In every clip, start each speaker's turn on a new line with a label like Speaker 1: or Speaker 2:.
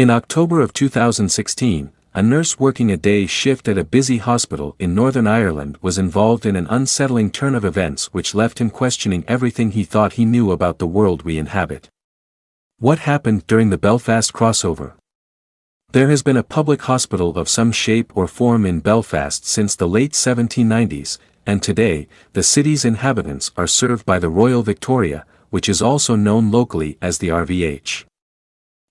Speaker 1: In October of 2016, a nurse working a day shift at a busy hospital in Northern Ireland was involved in an unsettling turn of events which left him questioning everything he thought he knew about the world we inhabit. What happened during the Belfast crossover? There has been a public hospital of some shape or form in Belfast since the late 1790s, and today, the city's inhabitants are served by the Royal Victoria, which is also known locally as the RVH.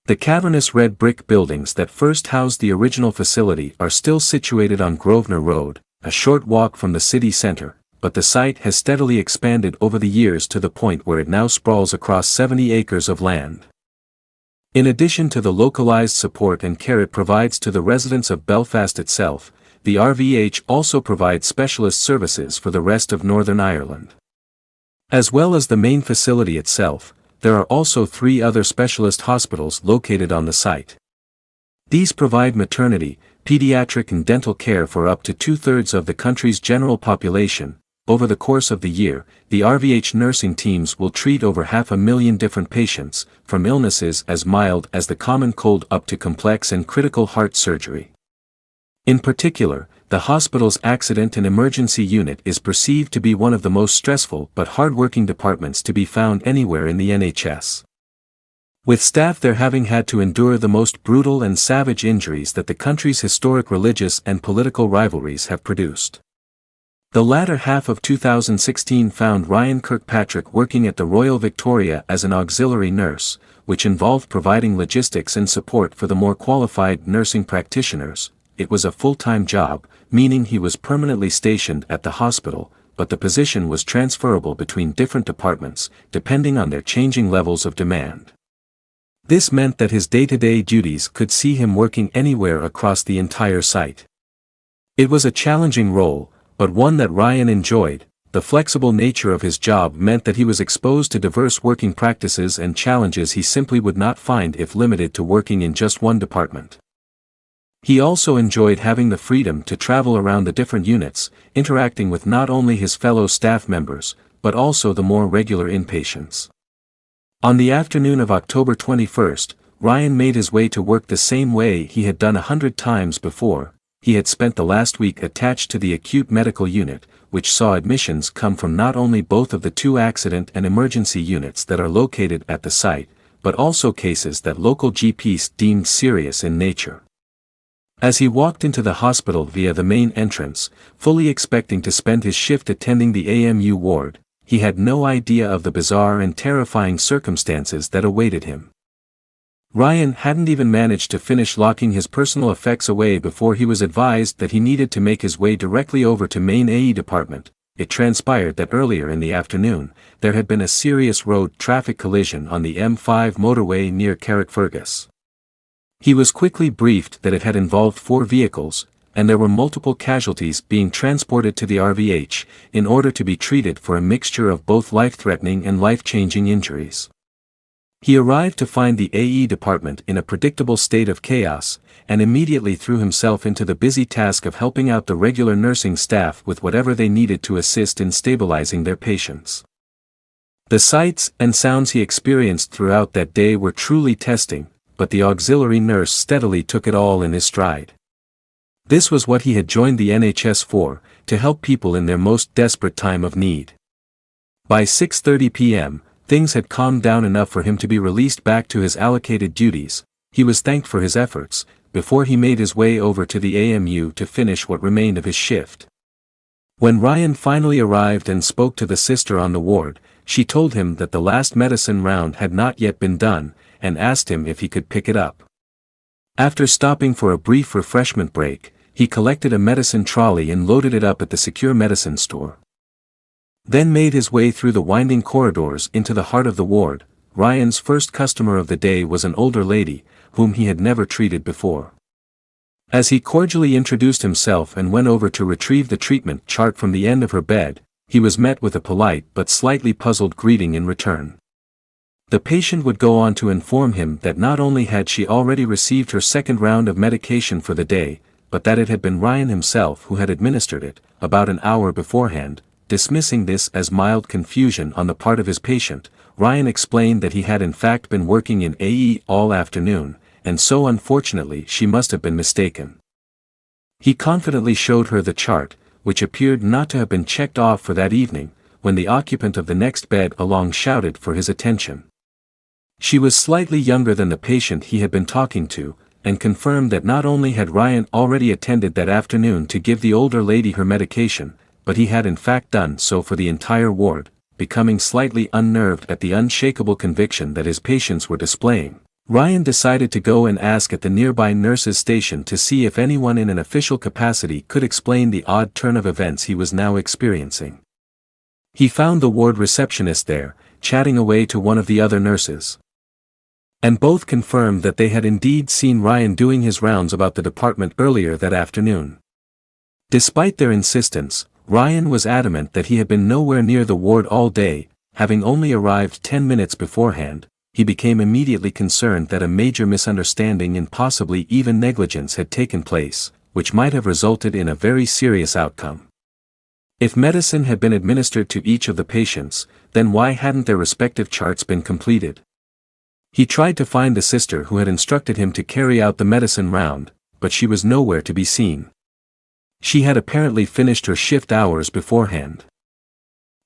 Speaker 1: The cavernous red brick buildings that first housed the original facility are still situated on Grosvenor Road, a short walk from the city centre, but the site has steadily expanded over the years to the point where it now sprawls across 70 acres of land. In addition to the localised support and care it provides to the residents of Belfast itself, the RVH also provides specialist services for the rest of Northern Ireland. As well as the main facility itself, there are also 3 other specialist hospitals located on the site. These provide maternity, paediatric and dental care for up to 2/3 of the country's general population. Over the course of the year, the RVH nursing teams will treat over 500,000 different patients, from illnesses as mild as the common cold up to complex and critical heart surgery. In particular, the hospital's accident and emergency unit is perceived to be one of the most stressful but hard-working departments to be found anywhere in the NHS. With staff there having had to endure the most brutal and savage injuries that the country's historic religious and political rivalries have produced. The latter half of 2016 found Ryan Kirkpatrick working at the Royal Victoria as an auxiliary nurse, which involved providing logistics and support for the more qualified nursing practitioners. It was a full-time job, meaning he was permanently stationed at the hospital, but the position was transferable between different departments, depending on their changing levels of demand. This meant that his day-to-day duties could see him working anywhere across the entire site. It was a challenging role, but one that Ryan enjoyed. The flexible nature of his job meant that he was exposed to diverse working practices and challenges he simply would not find if limited to working in just one department. He also enjoyed having the freedom to travel around the different units, interacting with not only his fellow staff members, but also the more regular inpatients. On the afternoon of October 21st, Ryan made his way to work the same way he had done 100 times before. He had spent the last week attached to the acute medical unit, which saw admissions come from not only both of the 2 accident and emergency units that are located at the site, but also cases that local GPs deemed serious in nature. As he walked into the hospital via the main entrance, fully expecting to spend his shift attending the AMU ward, he had no idea of the bizarre and terrifying circumstances that awaited him. Ryan hadn't even managed to finish locking his personal effects away before he was advised that he needed to make his way directly over to main AE department. It transpired that earlier in the afternoon, there had been a serious road traffic collision on the M5 motorway near Carrickfergus. He was quickly briefed that it had involved 4 vehicles, and there were multiple casualties being transported to the RVH, in order to be treated for a mixture of both life-threatening and life-changing injuries. He arrived to find the AE department in a predictable state of chaos, and immediately threw himself into the busy task of helping out the regular nursing staff with whatever they needed to assist in stabilizing their patients. The sights and sounds he experienced throughout that day were truly testing, but the auxiliary nurse steadily took it all in his stride. This was what he had joined the NHS for, to help people in their most desperate time of need. By 6:30 p.m., things had calmed down enough for him to be released back to his allocated duties. He was thanked for his efforts, before he made his way over to the AMU to finish what remained of his shift. When Ryan finally arrived and spoke to the sister on the ward, she told him that the last medicine round had not yet been done, and asked him if he could pick it up. After stopping for a brief refreshment break, he collected a medicine trolley and loaded it up at the secure medicine store. Then made his way through the winding corridors into the heart of the ward. Ryan's first customer of the day was an older lady, whom he had never treated before. As he cordially introduced himself and went over to retrieve the treatment chart from the end of her bed, he was met with a polite but slightly puzzled greeting in return. The patient would go on to inform him that not only had she already received her second round of medication for the day, but that it had been Ryan himself who had administered it, about an hour beforehand. Dismissing this as mild confusion on the part of his patient, Ryan explained that he had in fact been working in AE all afternoon, and so unfortunately she must have been mistaken. He confidently showed her the chart, which appeared not to have been checked off for that evening, when the occupant of the next bed along shouted for his attention. She was slightly younger than the patient he had been talking to, and confirmed that not only had Ryan already attended that afternoon to give the older lady her medication, but he had in fact done so for the entire ward. Becoming slightly unnerved at the unshakable conviction that his patients were displaying, Ryan decided to go and ask at the nearby nurses' station to see if anyone in an official capacity could explain the odd turn of events he was now experiencing. He found the ward receptionist there, chatting away to one of the other nurses. And both confirmed that they had indeed seen Ryan doing his rounds about the department earlier that afternoon. Despite their insistence, Ryan was adamant that he had been nowhere near the ward all day. Having only arrived 10 minutes beforehand, he became immediately concerned that a major misunderstanding and possibly even negligence had taken place, which might have resulted in a very serious outcome. If medicine had been administered to each of the patients, then why hadn't their respective charts been completed? He tried to find the sister who had instructed him to carry out the medicine round, but she was nowhere to be seen. She had apparently finished her shift hours beforehand.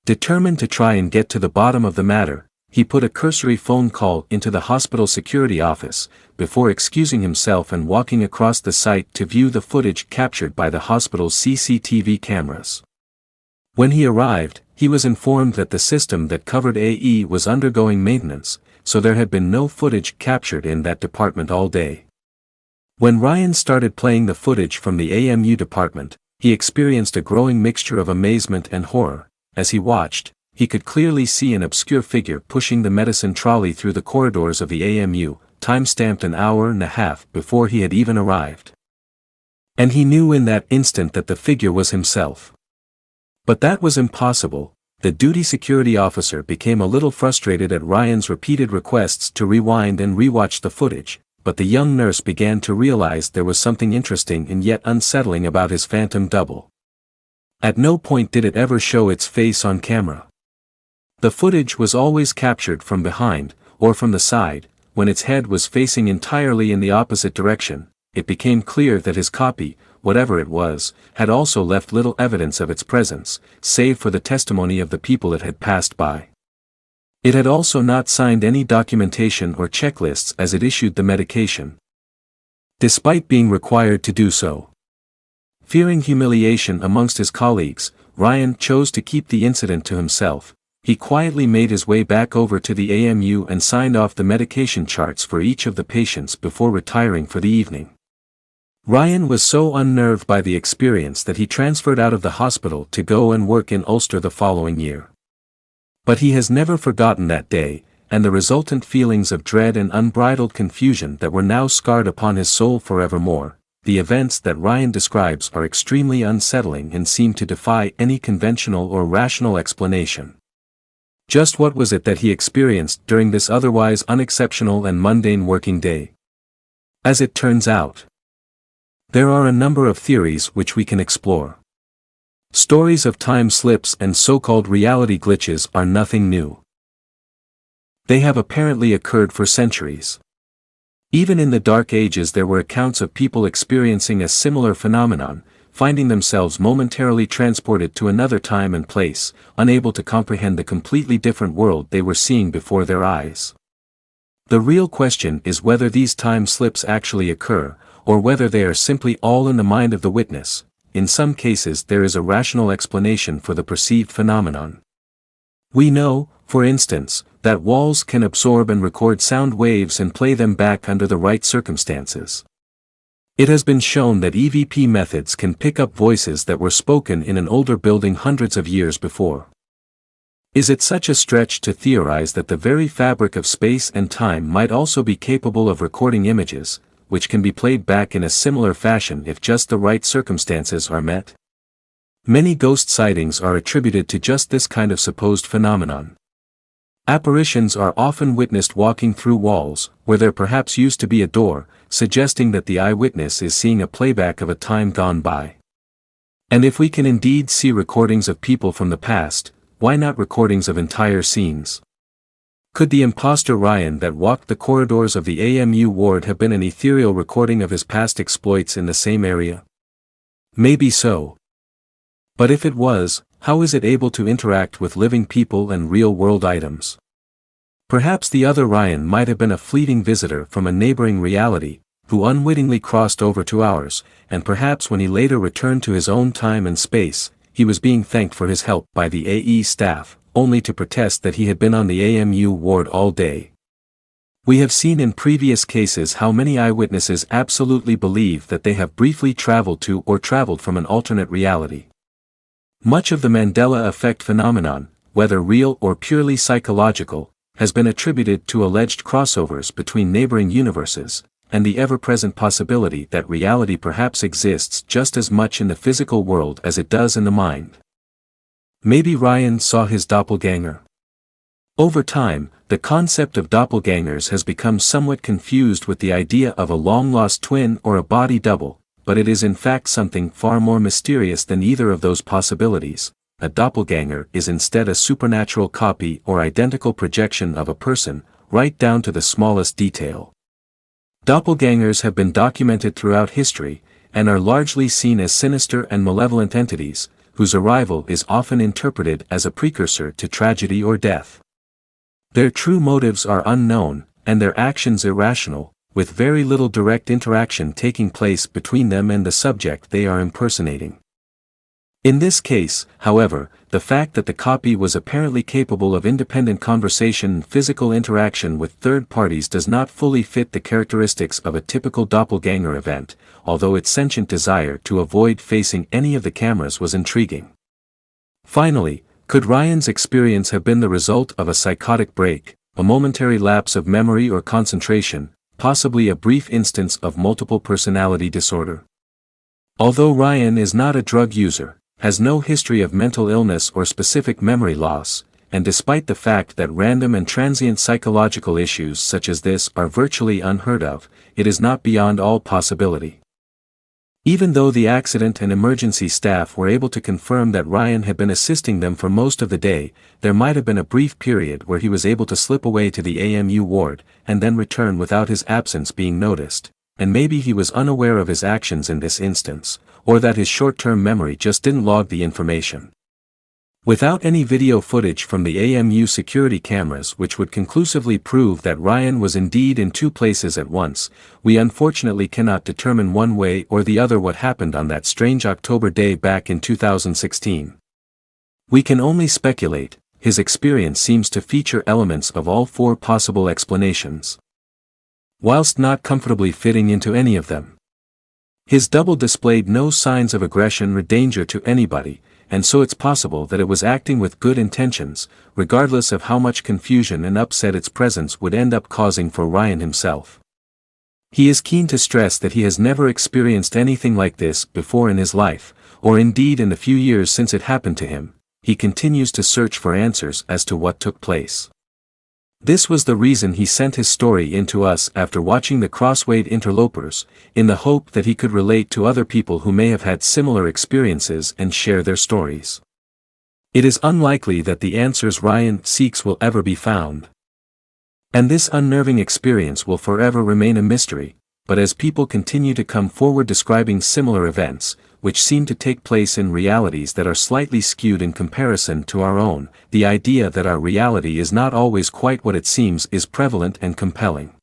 Speaker 1: Determined to try and get to the bottom of the matter, he put a cursory phone call into the hospital security office, before excusing himself and walking across the site to view the footage captured by the hospital's CCTV cameras. When he arrived, he was informed that the system that covered AE was undergoing maintenance, so there had been no footage captured in that department all day. When Ryan started playing the footage from the AMU department, he experienced a growing mixture of amazement and horror. As he watched, he could clearly see an obscure figure pushing the medicine trolley through the corridors of the AMU, time-stamped an hour and a half before he had even arrived. And he knew in that instant that the figure was himself. But that was impossible. The duty security officer became a little frustrated at Ryan's repeated requests to rewind and rewatch the footage, but the young nurse began to realize there was something interesting and yet unsettling about his phantom double. At no point did it ever show its face on camera. The footage was always captured from behind, or from the side. When its head was facing entirely in the opposite direction, it became clear that his copy, whatever it was, had also left little evidence of its presence, save for the testimony of the people it had passed by. It had also not signed any documentation or checklists as it issued the medication, despite being required to do so. Fearing humiliation amongst his colleagues, Ryan chose to keep the incident to himself. He quietly made his way back over to the AMU and signed off the medication charts for each of the patients before retiring for the evening. Ryan was so unnerved by the experience that he transferred out of the hospital to go and work in Ulster the following year. But he has never forgotten that day, and the resultant feelings of dread and unbridled confusion that were now scarred upon his soul forevermore. The events that Ryan describes are extremely unsettling and seem to defy any conventional or rational explanation. Just what was it that he experienced during this otherwise unexceptional and mundane working day? As it turns out, there are a number of theories which we can explore. Stories of time slips and so-called reality glitches are nothing new. They have apparently occurred for centuries. Even in the Dark Ages there were accounts of people experiencing a similar phenomenon, finding themselves momentarily transported to another time and place, unable to comprehend the completely different world they were seeing before their eyes. The real question is whether these time slips actually occur, or whether they are simply all in the mind of the witness. In some cases there is a rational explanation for the perceived phenomenon. We know, for instance, that walls can absorb and record sound waves and play them back under the right circumstances. It has been shown that EVP methods can pick up voices that were spoken in an older building hundreds of years before. Is it such a stretch to theorize that the very fabric of space and time might also be capable of recording images, which can be played back in a similar fashion if just the right circumstances are met? Many ghost sightings are attributed to just this kind of supposed phenomenon. Apparitions are often witnessed walking through walls, where there perhaps used to be a door, suggesting that the eyewitness is seeing a playback of a time gone by. And if we can indeed see recordings of people from the past, why not recordings of entire scenes? Could the imposter Ryan that walked the corridors of the AMU ward have been an ethereal recording of his past exploits in the same area? Maybe so. But if it was, how is it able to interact with living people and real-world items? Perhaps the other Ryan might have been a fleeting visitor from a neighboring reality, who unwittingly crossed over to ours, and perhaps when he later returned to his own time and space, he was being thanked for his help by the AE staff, only to protest that he had been on the AMU ward all day. We have seen in previous cases how many eyewitnesses absolutely believe that they have briefly traveled to or traveled from an alternate reality. Much of the Mandela effect phenomenon, whether real or purely psychological, has been attributed to alleged crossovers between neighboring universes, and the ever-present possibility that reality perhaps exists just as much in the physical world as it does in the mind. Maybe Ryan saw his doppelganger. Over time, the concept of doppelgangers has become somewhat confused with the idea of a long-lost twin or a body double, but it is in fact something far more mysterious than either of those possibilities. A doppelganger is instead a supernatural copy or identical projection of a person, right down to the smallest detail. Doppelgangers have been documented throughout history, and are largely seen as sinister and malevolent entities, whose arrival is often interpreted as a precursor to tragedy or death. Their true motives are unknown, and their actions irrational, with very little direct interaction taking place between them and the subject they are impersonating. In this case, however, the fact that the copy was apparently capable of independent conversation and physical interaction with third parties does not fully fit the characteristics of a typical doppelganger event, although its sentient desire to avoid facing any of the cameras was intriguing. Finally, could Ryan's experience have been the result of a psychotic break, a momentary lapse of memory or concentration, possibly a brief instance of multiple personality disorder? Although Ryan is not a drug user, has no history of mental illness or specific memory loss, and despite the fact that random and transient psychological issues such as this are virtually unheard of, it is not beyond all possibility. Even though the accident and emergency staff were able to confirm that Ryan had been assisting them for most of the day, there might have been a brief period where he was able to slip away to the AMU ward, and then return without his absence being noticed, and maybe he was unaware of his actions in this instance, or that his short-term memory just didn't log the information. Without any video footage from the AMU security cameras which would conclusively prove that Ryan was indeed in two places at once, we unfortunately cannot determine one way or the other what happened on that strange October day back in 2016. We can only speculate. His experience seems to feature elements of all four possible explanations, whilst not comfortably fitting into any of them. His double displayed no signs of aggression or danger to anybody, and so it's possible that it was acting with good intentions, regardless of how much confusion and upset its presence would end up causing for Ryan himself. He is keen to stress that he has never experienced anything like this before in his life, or indeed in the few years since it happened to him. He continues to search for answers as to what took place. This was the reason he sent his story in to us after watching the Crosswade Interlopers, in the hope that he could relate to other people who may have had similar experiences and share their stories. It is unlikely that the answers Ryan seeks will ever be found. And this unnerving experience will forever remain a mystery, but as people continue to come forward describing similar events, which seem to take place in realities that are slightly skewed in comparison to our own, the idea that our reality is not always quite what it seems is prevalent and compelling.